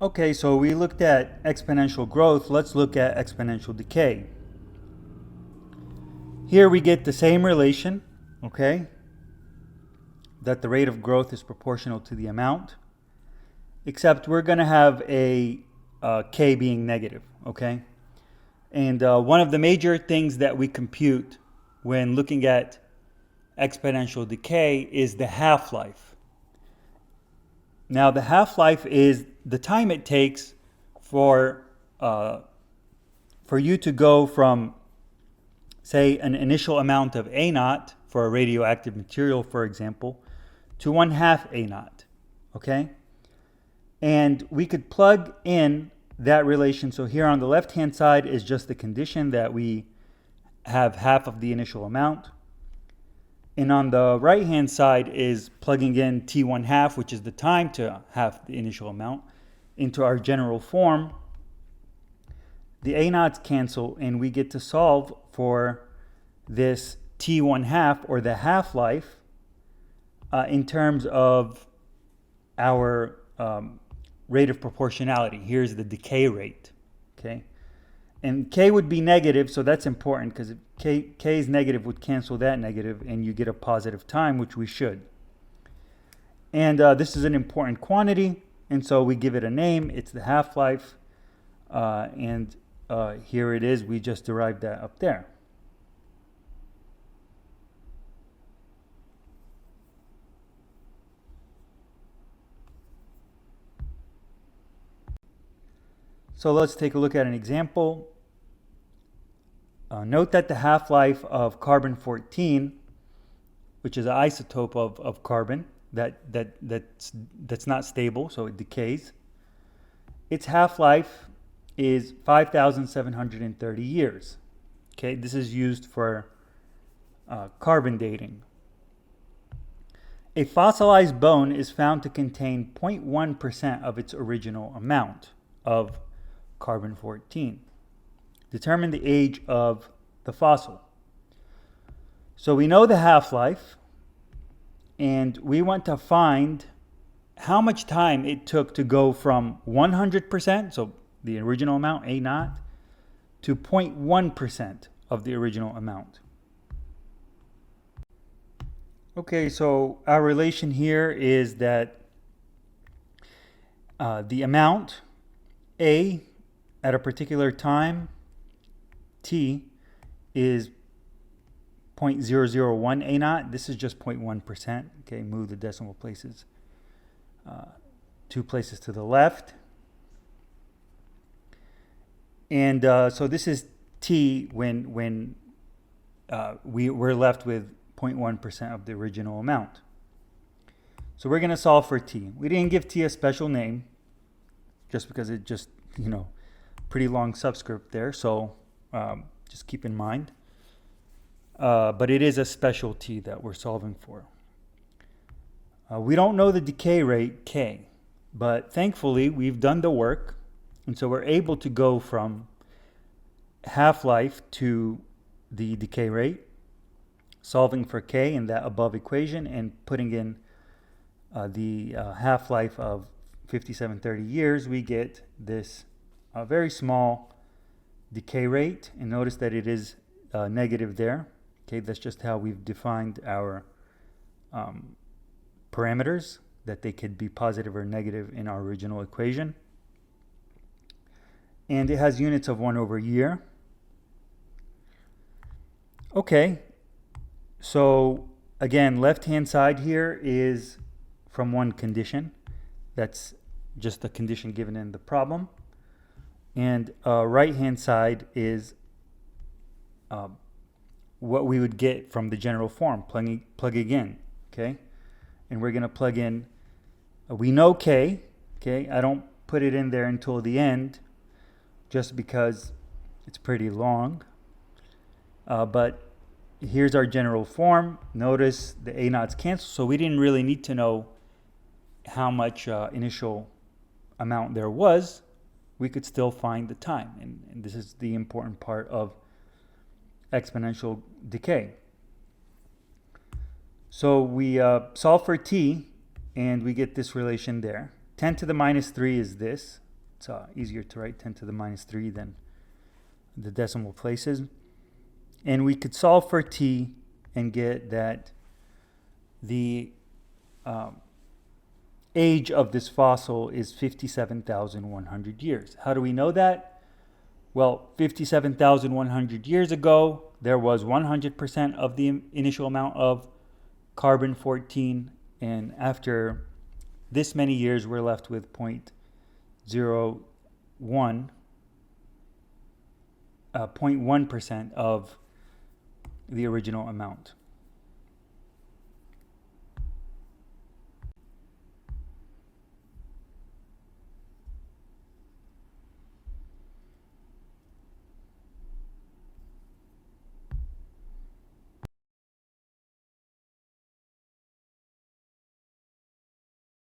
Okay, so we looked at exponential growth. Let's look at exponential decay. Here we get the same relation, okay, that the rate of growth is proportional to the amount, except we're going to have a k being negative, okay? And one of the major things that we compute when looking at exponential decay is the half-life. Now, the half-life is the time it takes for you to go from, say, an initial amount of A naught for a radioactive material, for example, to 1/2 A naught, okay? And we could plug in that relation. So here on the left-hand side is just the condition that we have half of the initial amount. And on the right-hand side is plugging in T1/2, which is the time to half the initial amount, into our general form. The A naughts cancel, and we get to solve for this T1/2, or the half-life, in terms of our rate of proportionality. Here's the decay rate, okay? And k would be negative, so that's important, because if k is negative, would cancel that negative, and you get a positive time, which we should. And this is an important quantity, and so we give it a name. It's the half-life, and here it is. We just derived that up there. So let's take a look at an example. Note that the half-life of carbon-14, which is an isotope of carbon that's not stable, so it decays, its half-life is 5,730 years. Okay, this is used for carbon dating. A fossilized bone is found to contain 0.1% of its original amount of carbon-14. Determine the age of the fossil. So we know the half-life, and we want to find how much time it took to go from 100%, so the original amount, A naught, to 0.1% of the original amount. Okay, so our relation here is that the amount, A, at a particular time, T, is 0.001 A naught. This is just 0.1%. Okay, move the decimal places 2 places to the left. And so this is T when we're left with 0.1% of the original amount. So we're going to solve for T. We didn't give T a special name just because it just, pretty long subscript there. So just keep in mind. But it is a special T that we're solving for. We don't know the decay rate, K, but thankfully we've done the work, and so we're able to go from half-life to the decay rate, solving for K in that above equation, and putting in the half-life of 5,730 years, we get this very small decay rate, and notice that it is negative there. Okay, that's just how we've defined our parameters, that they could be positive or negative in our original equation. And it has units of 1/year. Okay, so again, left-hand side here is from one condition. That's just the condition given in the problem. And right-hand side is what we would get from the general form, plugging in, okay? And we're going to plug in, we know K, okay? I don't put it in there until the end just because it's pretty long. But here's our general form. Notice the A naughts cancel, so we didn't really need to know how much initial amount there was. We could still find the time, and this is the important part of exponential decay. So we solve for T, and we get this relation there. 10 to the minus 3 is this. It's easier to write 10 to the minus 3 than the decimal places. And we could solve for t and get that the age of this fossil is 57,100 years. How do we know that? Well, 57,100 years ago, there was 100% of the initial amount of carbon-14, and after this many years, we're left with 0.1% of the original amount.